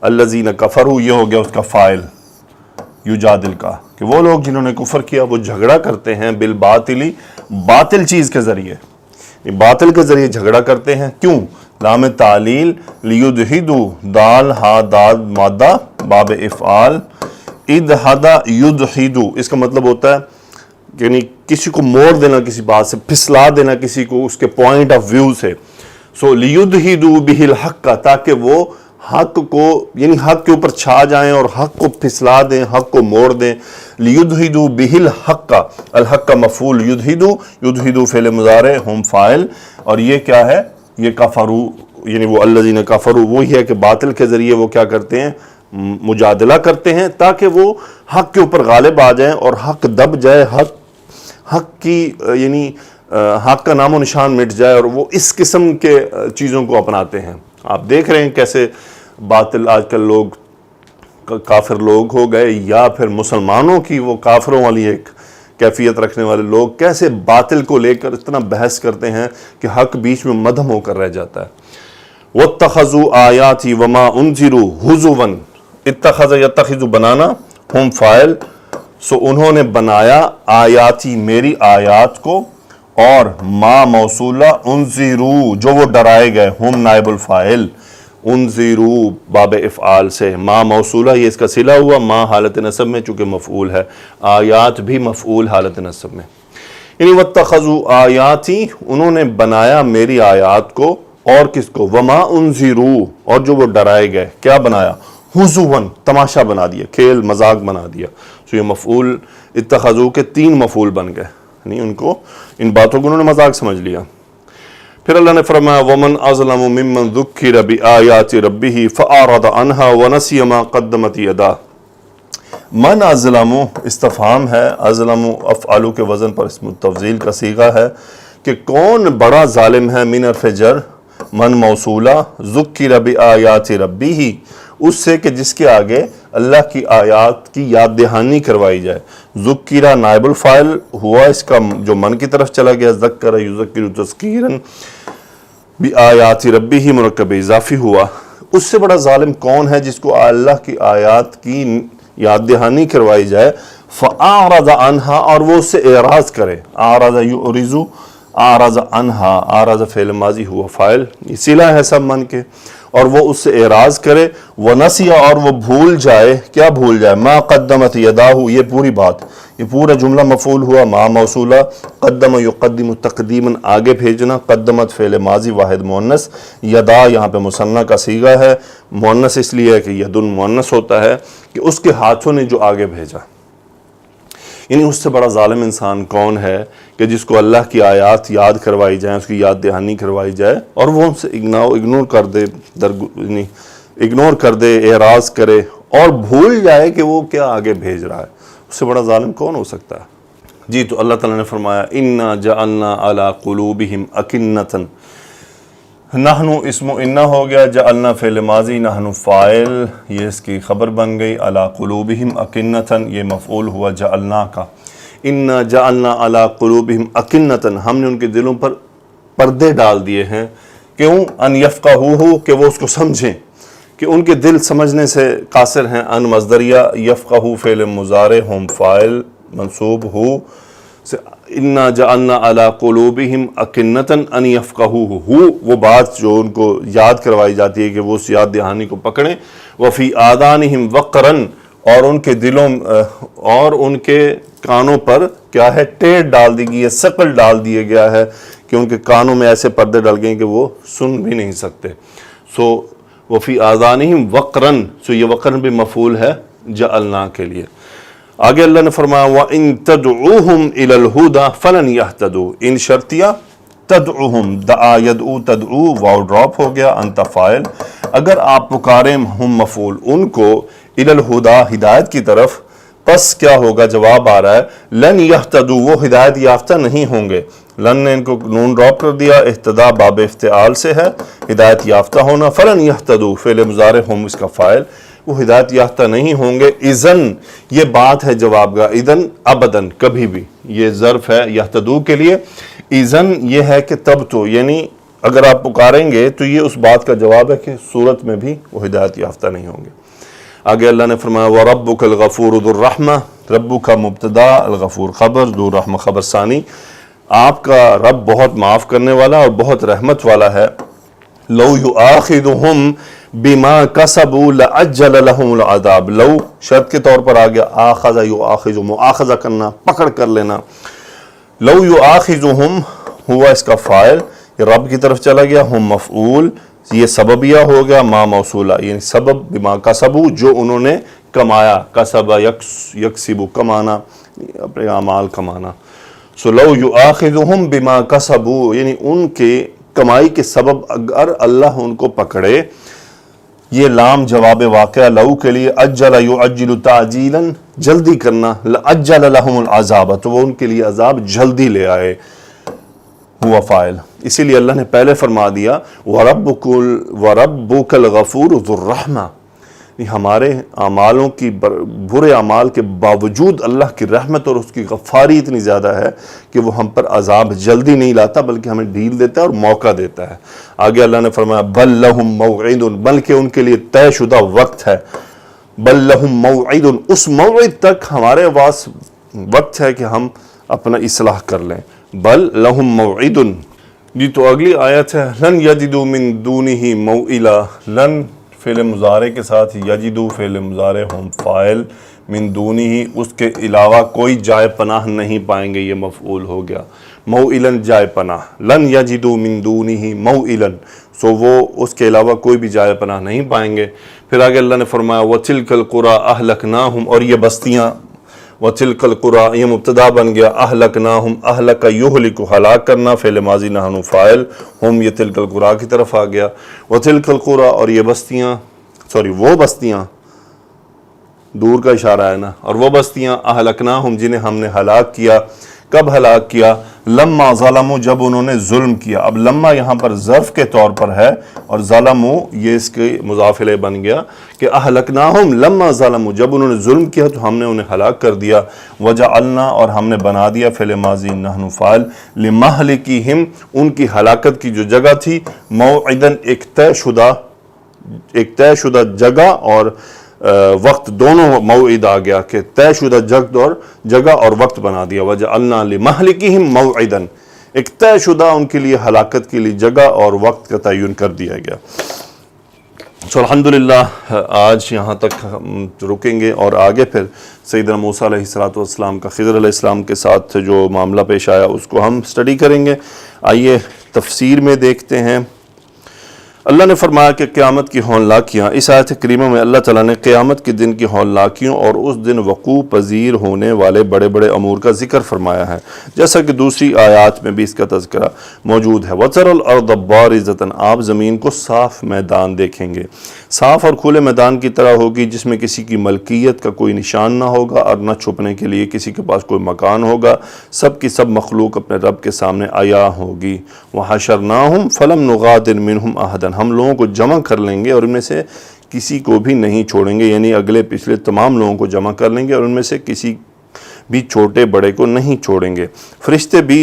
الذین کفروا یہ ہو گیا اس کا فاعل یجادل کا کہ وہ لوگ جنہوں نے کفر کیا وہ جھگڑا کرتے ہیں بالباطلی باطل چیز کے ذریعے، باطل کے ذریعے جھگڑا کرتے ہیں. کیوں؟ لام تعلیل لیدحدوا دال ہا داد مادہ باب افعال ادحدا یدحدو. اس کا مطلب ہوتا ہے یعنی کسی کو موڑ دینا، کسی بات سے پھسلا دینا کسی کو اس کے پوائنٹ آف ویو سے. سو لیدحدوا بہ الحق تاکہ وہ حق کو یعنی حق کے اوپر چھا جائیں اور حق کو پھسلا دیں، حق کو موڑ دیں. لیدحدوا بہ الحق، الحق کا مفعول یدحدوا، یدحدوا فعل مضارع، ہم فاعل. اور یہ کیا ہے؟ یہ کفروا یعنی وہ الذین کفروا وہی ہے کہ باطل کے ذریعے وہ کیا کرتے ہیں؟ مجادلہ کرتے ہیں تاکہ وہ حق کے اوپر غالب آ جائیں اور حق دب جائے، حق کی یعنی حق کا نام و نشان مٹ جائے، اور وہ اس قسم کے چیزوں کو اپناتے ہیں. آپ دیکھ رہے ہیں کیسے باطل آج کل لوگ کافر لوگ ہو گئے، یا پھر مسلمانوں کی وہ کافروں والی ایک کیفیت رکھنے والے لوگ کیسے باطل کو لے کر اتنا بحث کرتے ہیں کہ حق بیچ میں مدھم ہو کر رہ جاتا ہے. وَاتَّخَذُوا آیَاتِي وَمَا أُنذِرُوا هُزُوًا. اتخذ یتخذ بنانا، ہم فاعل. سو انہوں نے بنایا آیاتی میری آیات کو، اور ما موصولہ انذروا جو وہ ڈرائے گئے، ہم نائب الفاعل، انذروا باب افعال سے. ما موصولہ یہ اس کا صلہ ہوا، ما حالت نصب میں چونکہ مفعول ہے، آیات بھی مفعول حالت نصب میں. یعنی واتخذوا آیاتی انہوں نے بنایا میری آیات کو، اور کس کو؟ وما انذروا اور جو وہ ڈرائے گئے. کیا بنایا؟ ہزواً تماشا بنا دیا، کھیل مذاق بنا دیا. سو یہ مفعول اتخذوا کے 3 مفعول بن گئے، یعنی ان باتوں کو انہوں نے مذاق سمجھ لیا. پھر اللہ نے فرمایا ومن اظلم ممن ذکر بآیات ربہ فاعرض عنہا ونسی ما قدمت یداہ. من اظلم استفہام ہے، اظلم افعلوا کے وزن پر اسم التفضیل کا صیغہ ہے کہ کون بڑا ظالم ہے. من حرف جر، من موصولہ، ذکر بآیات ربہ اس سے کہ جس کے آگے اللہ کی آیات کی یاد دہانی کروائی جائے. ذکرہ نائب الفاعل ہوا، اس کا جو من کی طرف چلا گیا، ذکر یذکر تذکیراً بآیات ربہ مرکب اضافی ہوا. اس سے بڑا ظالم کون ہے جس کو اللہ کی آیات کی یاد دہانی کروائی جائے. فاعرض عنہا اور وہ اس سے اعراض کرے. اعرض یعرض، اعرض عنہا، اعرض فعل ماضی ہوا فاعل، یہ صلہ ہے سب من کے، اور وہ اس سے اعراض کرے. ونسی اور وہ بھول جائے. کیا بھول جائے؟ ما قدمت یداہ، یہ پوری بات، یہ پورا جملہ مفعول ہوا. ما موصولہ، قدم یقدم تقدیما آگے بھیجنا، قدمت فعل ماضی واحد مؤنث، یدا یہاں پہ مثنیٰ کا صیغہ ہے. مؤنث اس لیے ہے کہ یدن مؤنث ہوتا ہے کہ اس کے ہاتھوں نے جو آگے بھیجا. یعنی اس سے بڑا ظالم انسان کون ہے کہ جس کو اللہ کی آیات یاد کروائی جائیں، اس کی یاد دہانی کروائی جائے، اور وہ ان سے اگنور کر دے، اگنور کر دے، اعراض کرے، اور بھول جائے کہ وہ کیا آگے بھیج رہا ہے. اس سے بڑا ظالم کون ہو سکتا ہے؟ جی تو اللہ تعالیٰ نے فرمایا اِنَّا جَعَلْنَا عَلَىٰ قُلُوبِهِمْ أَكِنَّةً. نحنو اسم انہ ہو گیا، جعلنا فعل ماضی، نحنو فاعل، یہ اس کی خبر بن گئی، علی قلوبہم اکنتن یہ مفعول ہوا جعلنا کا، انا جعلنا علی قلوبہم اکنتن ہم نے ان کے دلوں پر پردے ڈال دیے ہیں، کیوں؟ ان یفقہوہ کہ وہ اس کو سمجھیں، کہ ان کے دل سمجھنے سے قاصر ہیں۔ ان مصدریہ، یفقہو فعل مضارع، ہم فاعل منصوب ہو، انا جعلنا علی قلوبہم اکنتن ان یفقہوہ، وہ بات جو ان کو یاد کروائی جاتی ہے کہ وہ اس یاد دہانی کو پکڑیں، وفی آذانہم وقرن اور ان کے دلوں اور ان کے کانوں پر کیا ہے؟ ٹیڑھ ڈال دی گئی ہے، ثقل ڈال دیا گیا ہے کہ ان کے کانوں میں ایسے پردے ڈل گئے کہ وہ سن بھی نہیں سکتے۔ سو وفی آذانہم وقرن، سو یہ وقرن بھی مفعول ہے جعلنا کے لیے۔ آگے اللہ نے فرمایا وَإِن تَدْعُوهُمْ إِلَى الْهُدَى فَلَنْ يَهْتَدُوا، ان شرطیہ تدعوہم، دعا یدعو تدعو واو ڈراپ ہو گیا، انت فاعل، اگر آپ پکاریں ہم مفعول ان کو الی الہدا ہدایت کی طرف، پس کیا ہوگا؟ جواب آ رہا ہے لن یہتدوا وہ ہدایت یافتہ نہیں ہوں گے، لن نے ان کو نون ڈراپ کر دیا، اہتدا باب افتعال سے ہے ہدایت یافتہ ہونا، فلن یہتدوا فعل مضارع ہم اس کا فاعل، وہ ہدایت یافتہ نہیں ہوں گے، اذن یہ بات ہے جواب کا، اذن ابداً کبھی بھی، یہ ظرف ہے یہتدوا کے لیے، اذن یہ ہے کہ تب تو، یعنی اگر آپ پکاریں گے تو یہ اس بات کا جواب ہے کہ صورت میں بھی وہ ہدایت یافتہ نہیں ہوں گے۔ آگے اللہ نے فرمایا وَرَبُّكَ الْغَفُورُ ذُو الرَّحْمَةِ، ربُّ کا مبتدا، الغفور خبر، ذو الرحمہ خبر ثانی، آپ کا رب بہت معاف کرنے والا اور بہت رحمت والا ہے۔ لو یؤاخذہم بما کسبوا لعجل لهم العذاب، لو شرط کے طور پر آ گیا، آخذ یؤاخذ مؤاخذہ کرنا، پکڑ کر لینا، لو یؤاخذہم ہوا اس کا فاعل، یہ رب کی طرف چلا گیا، ہم مفعول، یہ سببیہ ہو گیا، ما موصولہ یعنی سبب، بما کسبوا جو انہوں نے کمایا، کسب یکسب کمانا، اپنے اعمال کمانا، سو لو یؤاخذہم بما کسبوا یعنی ان کے کمائی کے سبب اگر اللہ ان کو پکڑے، یہ لام جواب واقعہ لو کے لیے، اجل یعجل تعجیلا جلدی کرنا، لأجل لهم العذاب تو وہ ان کے لیے عذاب جلدی لے آئے، ہوا فاعل، اسی لیے اللہ نے پہلے فرما دیا وَرَبُّكَ الْغَفُورُ ذُو الرَّحْمَةِ، ہمارے اعمالوں کی برے اعمال کے باوجود اللہ کی رحمت اور اس کی غفاری اتنی زیادہ ہے کہ وہ ہم پر عذاب جلدی نہیں لاتا بلکہ ہمیں ڈھیل دیتا ہے اور موقع دیتا ہے۔ آگے اللہ نے فرمایا بل لہم موعد، بلکہ ان کے لیے طے شدہ وقت ہے، بل لہم موعد اس موعد تک ہمارے پاس وقت ہے کہ ہم اپنا اصلاح کر لیں، بل لہم موعد۔ جی تو اگلی آیت ہے لن یجدوا من دونہ موئلا، لن فعل مضارع کے ساتھ یجدوا فعل مضارع ہم فاعل، من دونہ اس کے علاوہ کوئی جائے پناہ نہیں پائیں گے، یہ مفعول ہو گیا، موئلن جائے پناہ، لن یجدوا من دونہ موئلن سو وہ اس کے علاوہ کوئی بھی جائے پناہ نہیں پائیں گے۔ پھر آگے اللہ نے فرمایا وَتِلْكَ الْقُرَىٰ أَهْلَكْنَاهُمْ اور یہ بستیاں، وَتِلْكَ الْقُرَىٰ یہ مبتدا بن گیا، أَهْلَكْنَاهُمْ أَهْلَكَ يُهْلِكُ ہلاک کرنا، فعل ماضی نحن فاعل، ہم یہ تلک القرآ کی طرف آ گیا، وَتِلْكَ الْقُرَىٰ اور یہ بستیاں، وہ بستیاں دور کا اشارہ ہے نا، اور وہ بستیاں أَهْلَكْنَاهُمْ جنہیں ہم نے ہلاک کیا، کب ہلاک کیا؟ لما ظلموا جب انہوں نے ظلم کیا، اب لما یہاں پر ظرف کے طور پر ہے اور ظلموا یہ اس کے مضاف الیہ بن گیا کہ اہلکناہم لما ظلموا جب انہوں نے ظلم کیا تو ہم نے انہیں ہلاک کر دیا، وجعلنا اور ہم نے بنا دیا فعل ماضی نحن فاعل، لمہلکہم ان کی ہلاکت کی جو جگہ تھی، موعدن ایک طے شدہ جگہ اور وقت دونوں موعد آ گیا کہ طے شدہ جگہ اور وقت بنا دیا، وجعلنا لمہلکہم موعدن ایک طے شدہ ان کے لیے ہلاکت کے لیے جگہ اور وقت کا تعین کر دیا گیا۔ الحمدللہ آج یہاں تک رکیں گے اور آگے پھر سیدنا موسیٰ علیہ السلام کا خضر علیہ السلام کے ساتھ جو معاملہ پیش آیا اس کو ہم سٹڈی کریں گے۔ آئیے تفسیر میں دیکھتے ہیں۔ اللہ نے فرمایا کہ قیامت کی ہولناکیاں، اس آیت کریمہ میں اللہ تعالیٰ نے قیامت کے دن کی ہولناکیوں اور اس دن وقوع پذیر ہونے والے بڑے بڑے امور کا ذکر فرمایا ہے، جیسا کہ دوسری آیات میں بھی اس کا تذکرہ موجود ہے۔ وَتَرَى الْأَرْضَ بَارِزَةً آپ زمین کو صاف میدان دیکھیں گے، صاف اور کھلے میدان کی طرح ہوگی جس میں کسی کی ملکیت کا کوئی نشان نہ ہوگا اور نہ چھپنے کے لیے کسی کے پاس کوئی مکان ہوگا، سب کی سب مخلوق اپنے رب کے سامنے عیاں ہوگی۔ وَحَشَرْنَاهُمْ فَلَمْ نُغَادِرْ مِنْهُمْ أَحَدًا، ہم لوگوں کو جمع کر لیں گے اور ان میں سے کسی کو بھی نہیں چھوڑیں گے، یعنی اگلے پچھلے تمام لوگوں کو جمع کر لیں گے اور ان میں سے کسی بھی چھوٹے بڑے کو نہیں چھوڑیں گے۔ فرشتے بھی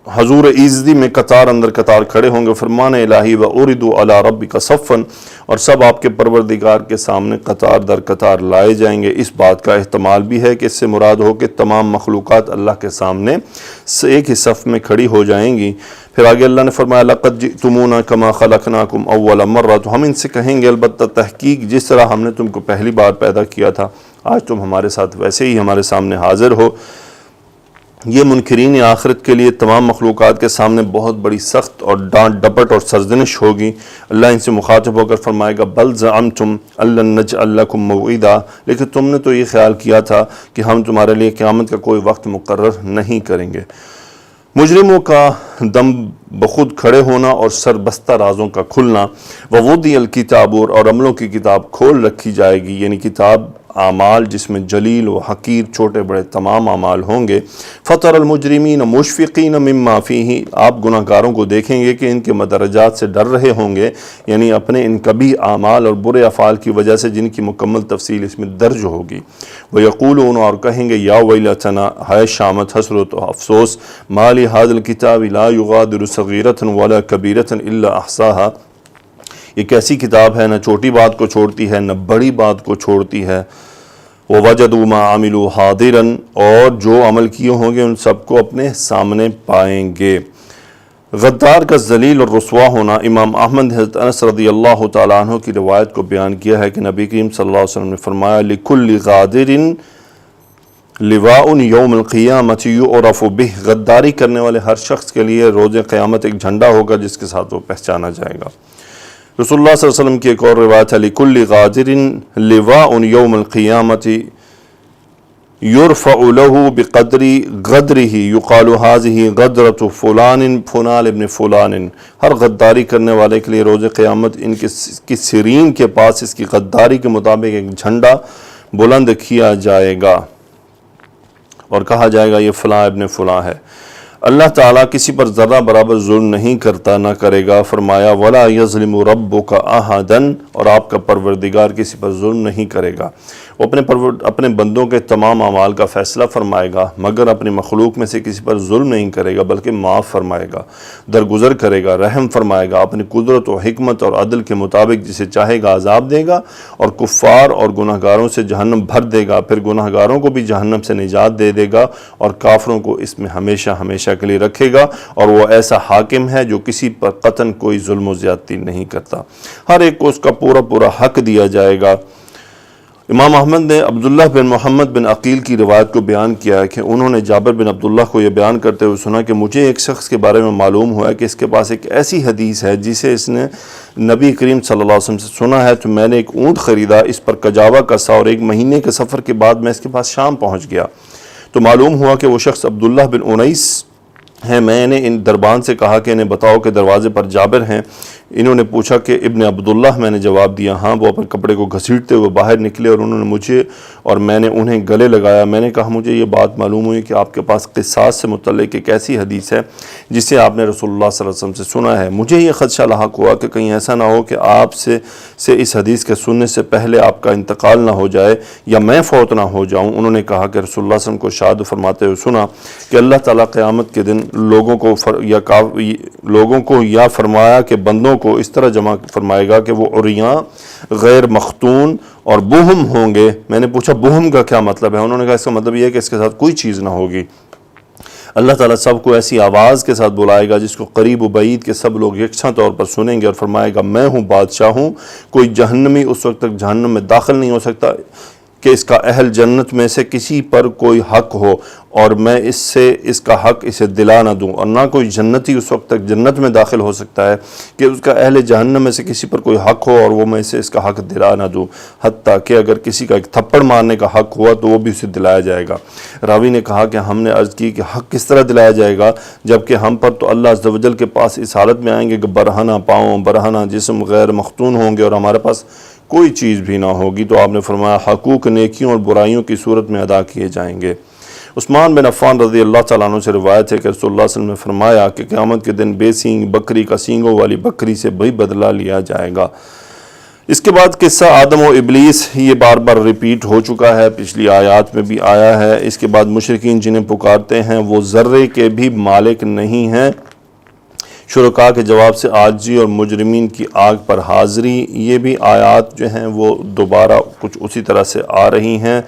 حضور ایزدی میں قطار اندر قطار کھڑے ہوں گے، فرمان الہی وَأُرِدُوا عَلَىٰ رَبِّكَ صَفًّا، اور سب آپ کے پروردگار کے سامنے قطار در قطار لائے جائیں گے۔ اس بات کا احتمال بھی ہے کہ اس سے مراد ہو کہ تمام مخلوقات اللہ کے سامنے ایک ہی صف میں کھڑی ہو جائیں گی۔ پھر آگے اللہ نے فرمایا لَقَدْ جِئْتُمُونَا كَمَا خَلَقْنَاكُمْ أَوَّلَ مَرَّةٍ، تو ہم ان سے کہیں گے البتہ تحقیق جس طرح ہم نے تم کو پہلی بار پیدا کیا تھا، آج تم ہمارے ساتھ ویسے ہی ہمارے سامنے حاضر ہو۔ یہ منکرین آخرت کے لیے تمام مخلوقات کے سامنے بہت بڑی سخت اور ڈانٹ ڈپٹ اور سرزنش ہوگی۔ اللہ ان سے مخاطب ہو کر فرمائے گا بل زعمتم ان لن نجعل لکم موعدا، لیکن تم نے تو یہ خیال کیا تھا کہ ہم تمہارے لیے قیامت کا کوئی وقت مقرر نہیں کریں گے۔ مجرموں کا دم بخود کھڑے ہونا اور سربستہ رازوں کا کھلنا، ووضع الکتاب، اور عملوں کی کتاب کھول رکھی جائے گی، یعنی کتاب اعمال جس میں جلیل و حقیر چھوٹے بڑے تمام اعمال ہوں گے۔ فطر المجرمین مشفقین مما فیہ، آپ گناہ گاروں کو دیکھیں گے کہ ان کے مدرجات سے ڈر رہے ہوں گے، یعنی اپنے ان کبھی اعمال اور برے افعال کی وجہ سے جن کی مکمل تفصیل اس میں درج ہوگی۔ ویقولون، اور کہیں گے یا ویلتنا، ہے شامت حسرت و افسوس، ما لہذا الکتاب لا یغادر صغیرۃ ولا کبیرۃ الا احصاها، یہ کیسی کتاب ہے، نہ چھوٹی بات کو چھوڑتی ہے نہ بڑی بات کو چھوڑتی ہے۔ وَوَجَدُوا مَا عَمِلُوا حَاضِرًا، اور جو عمل کیے ہوں گے ان سب کو اپنے سامنے پائیں گے۔ غدار کا ذلیل اور رسوا ہونا، امام احمد حضرت انس رضی اللہ تعالیٰ عنہ کی روایت کو بیان کیا ہے کہ نبی کریم صلی اللہ علیہ وسلم نے فرمایا لِكُلِّ غَادِرٍ لِوَاءٌ یوم القیامۃ یعرف بہ، غداری کرنے والے ہر شخص کے لیے روز قیامت ایک جھنڈا ہوگا جس کے ساتھ وہ پہچانا جائے گا۔ رسول اللہ صلی اللہ علیہ وسلم کی ایک اور روایت ہے لِكُلِّ غَادِرٍ لِوَاءٌ یوم القیامۃ یرفع لہ بقدر غدرہ یقال ھذہ غدرۃ فلان فلان ابن فلان، ہر غداری کرنے والے کے لیے روز قیامت ان کی سرین کے پاس اس کی غداری کے مطابق ایک جھنڈا بلند کیا جائے گا اور کہا جائے گا یہ فلاں ابن فلاں ہے۔ اللہ تعالیٰ کسی پر ذرہ برابر ظلم نہیں کرتا نہ کرے گا، فرمایا وَلَا يَظْلِمُ رَبُّكَ أَحَدًا، اور آپ کا پروردگار کسی پر ظلم نہیں کرے گا۔ وہ اپنے بندوں کے تمام اعمال کا فیصلہ فرمائے گا، مگر اپنی مخلوق میں سے کسی پر ظلم نہیں کرے گا بلکہ معاف فرمائے گا، درگزر کرے گا، رحم فرمائے گا، اپنی قدرت و حکمت اور عدل کے مطابق جسے چاہے گا عذاب دے گا اور کفار اور گناہ گاروں سے جہنم بھر دے گا، پھر گناہ گاروں کو بھی جہنم سے نجات دے دے گا اور کافروں کو اس میں ہمیشہ ہمیشہ کے لیے رکھے گا، اور وہ ایسا حاکم ہے جو کسی پر قطعاً کوئی ظلم و زیادتی نہیں کرتا، ہر ایک کو اس کا پورا پورا حق دیا جائے گا۔ امام احمد نے عبداللہ بن محمد بن عقیل کی روایت کو بیان کیا ہے کہ انہوں نے جابر بن عبداللہ کو یہ بیان کرتے ہوئے سنا کہ مجھے ایک شخص کے بارے میں معلوم ہوا ہے کہ اس کے پاس ایک ایسی حدیث ہے جسے اس نے نبی کریم صلی اللہ علیہ وسلم سے سنا ہے، تو میں نے ایک اونٹ خریدا، اس پر کجاوا کسا اور 1 مہینے کے سفر کے بعد میں اس کے پاس شام پہنچ گیا، تو معلوم ہوا کہ وہ شخص عبداللہ بن انیس ہیں۔ میں نے ان دربان سے کہا کہ انہیں بتاؤ کہ دروازے پر جابر ہیں۔ انہوں نے پوچھا کہ ابن عبداللہ، میں نے جواب دیا ہاں۔ وہ اپنے کپڑے کو گھسیٹتے ہوئے باہر نکلے اور انہوں نے مجھے اور میں نے انہیں گلے لگایا۔ میں نے کہا مجھے یہ بات معلوم ہوئی کہ آپ کے پاس قصاص سے متعلق ایک ایسی حدیث ہے جسے آپ نے رسول اللہ صلی اللہ علیہ وسلم سے سنا ہے۔ مجھے یہ خدشہ لاحق ہوا کہ کہیں ایسا نہ ہو کہ آپ سے اس حدیث کے سننے سے پہلے آپ کا انتقال نہ ہو جائے یا میں فوت نہ ہو جاؤں۔ انہوں نے کہا کہ رسول اللہ صلی اللہ علیہ وسلم کو ارشاد فرماتے ہوئے سنا کہ اللہ تعالیٰ قیامت کے دن لوگوں کو یا فرمایا کہ بندوں کو اس طرح جمع فرمائے گا کہ وہ عریاں، غیر مختون اور بہم ہوں گے۔ میں نے پوچھا بہم کا کیا مطلب ہے؟ انہوں نے کہا اس کا مطلب یہ ہے کہ اس کے ساتھ کوئی چیز نہ ہوگی۔ اللہ تعالیٰ سب کو ایسی آواز کے ساتھ بلائے گا جس کو قریب و بعید کے سب لوگ یکساں طور پر سنیں گے، اور فرمائے گا میں ہوں بادشاہ ہوں، کوئی جہنمی اس وقت تک جہنم میں داخل نہیں ہو سکتا کہ اس کا اہل جنت میں سے کسی پر کوئی حق ہو اور میں اس کا حق اسے دلا نہ دوں، اور نہ کوئی جنتی اس وقت تک جنت میں داخل ہو سکتا ہے کہ اس کا اہل جہنم میں سے کسی پر کوئی حق ہو اور وہ میں اسے اس کا حق دلا نہ دوں، حتیٰ کہ اگر کسی کا ایک تھپڑ مارنے کا حق ہوا تو وہ بھی اسے دلایا جائے گا۔ راوی نے کہا کہ ہم نے عرض کی کہ حق کس طرح دلایا جائے گا جبکہ ہم پر تو اللہ عز و جل کے پاس اس حالت میں آئیں گے کہ برہنہ پاؤں، برہنہ جسم، غیر مختون ہوں گے اور ہمارے پاس کوئی چیز بھی نہ ہوگی۔ تو آپ نے فرمایا حقوق نیکیوں اور برائیوں کی صورت میں ادا کیے جائیں گے۔ عثمان بن عفان رضی اللہ تعالیٰ عنہ سے روایت ہے کہ رسول اللہ صلی اللہ علیہ وسلم نے فرمایا کہ قیامت کے دن بے سینگ بکری کا سینگوں والی بکری سے بھی بدلہ لیا جائے گا۔ اس کے بعد قصہ آدم و ابلیس یہ بار بار ریپیٹ ہو چکا ہے، پچھلی آیات میں بھی آیا ہے۔ اس کے بعد مشرکین جنہیں پکارتے ہیں وہ ذرے کے بھی مالک نہیں ہیں۔ شرکاء کے جواب سے عاجزی اور مجرمین کی آگ پر حاضری، یہ بھی آیات جو ہیں وہ دوبارہ کچھ اسی طرح سے آ رہی ہیں۔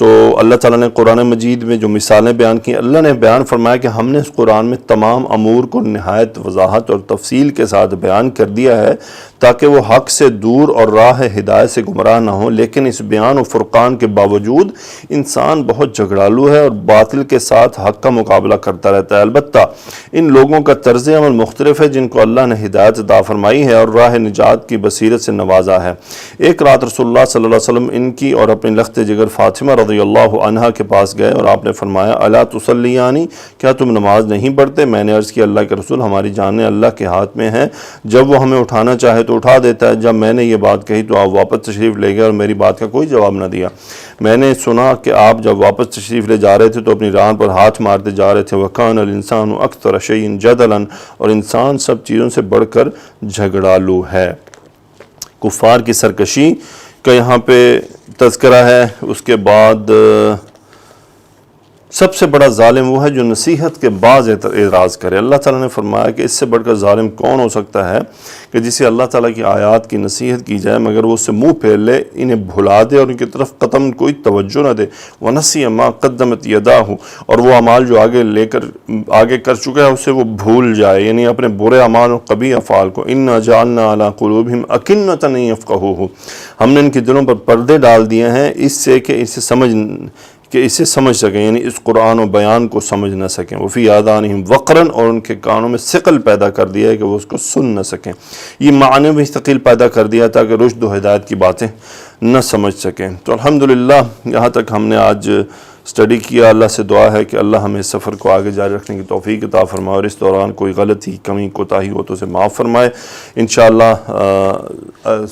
اللہ تعالیٰ نے قرآن مجید میں جو مثالیں بیان کی، اللہ نے بیان فرمایا کہ ہم نے اس قرآن میں تمام امور کو نہایت وضاحت اور تفصیل کے ساتھ بیان کر دیا ہے تاکہ وہ حق سے دور اور راہ ہدایت سے گمراہ نہ ہوں، لیکن اس بیان و فرقان کے باوجود انسان بہت جھگڑالو ہے اور باطل کے ساتھ حق کا مقابلہ کرتا رہتا ہے۔ البتہ ان لوگوں کا طرز عمل مختلف ہے جن کو اللہ نے ہدایت عطا فرمائی ہے اور راہ نجات کی بصیرت سے نوازا ہے۔ ایک رات رسول اللہ صلی اللہ علیہ وسلم ان کی اور اپنی لخت جگر فاطمہ رضی اللہ عنہا کے پاس گئے اور آپ نے فرمایا الا تصلیانی، کیا تم نماز نہیں پڑھتے؟ میں نے عرض کیا اللہ کے رسول ہماری جانیں اللہ کے ہاتھ میں ہیں، جب وہ ہمیں اٹھانا چاہے تو اٹھا دیتا ہے۔ جب میں نے یہ بات کہی تو آپ واپس تشریف لے گئے اور میری بات کا کوئی جواب نہ دیا۔ میں نے سنا کہ آپ جب واپس تشریف لے جا رہے تھے تو اپنی ران پر ہاتھ مارتے جا رہے تھے۔ وَكَانَ الْإِنسَانُ أَكْثَرَ شَيْءٍ جَدَلًا، اور انسان سب چیزوں سے بڑھ کر جھگڑالو ہے۔ کفار کی سرکشی کا یہاں پہ تذکرہ ہے۔ اس کے بعد سب سے بڑا ظالم وہ ہے جو نصیحت کے بعد اعراض کرے۔ اللہ تعالیٰ نے فرمایا کہ اس سے بڑھ کر ظالم کون ہو سکتا ہے کہ جسے اللہ تعالیٰ کی آیات کی نصیحت کی جائے مگر وہ اس سے منہ پھیر لے، انہیں بھلا دے اور ان کی طرف قطعاً کوئی توجہ نہ دے۔ وَنَسِيَ مَا قَدَّمَتْ يَدَاهُ، اور وہ اعمال جو آگے کر چکا ہے اسے وہ بھول جائے، یعنی اپنے برے اعمال اور قبیح افعال کو۔ إِنَّا جَعَلْنَا عَلَىٰ قُلُوبِهِمْ أَكِنَّةً أَن يَفْقَهُوهُ، ہم نے ان کے دلوں پر پردے ڈال دیے ہیں اس سے کہ اسے سمجھ سکیں، یعنی اس قرآن و بیان کو سمجھ نہ سکیں۔ وفی آذانہم وقرن، اور ان کے کانوں میں ثقل پیدا کر دیا ہے کہ وہ اس کو سن نہ سکیں۔ یہ معنی بھی ثقل پیدا کر دیا تاکہ رشد و ہدایت کی باتیں نہ سمجھ سکیں۔ تو الحمدللہ یہاں تک ہم نے آج اسٹڈی کیا۔ اللہ سے دعا ہے کہ اللہ ہمیں اس سفر کو آگے جاری رکھنے کی توفیق عطا فرمائے اور اس دوران کوئی غلطی، کمی، کوتاہی ہو تو اسے معاف فرمائے۔ انشاءاللہ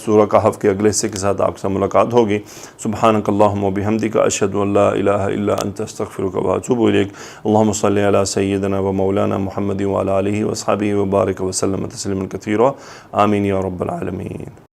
سورہ کہف کے اگلے حصے کے ساتھ آپ سے ملاقات ہوگی۔ سبحانک اللہم و بحمدک، اشہد ان لا الہ الا انت، استغفرک و اتوب الیک۔ اللہم صلی علی سیدنا و مولانا محمد وعلی آلہ وصحبہ وبارک وسلم تسلیما کثیرا، آمین یا رب العالمین۔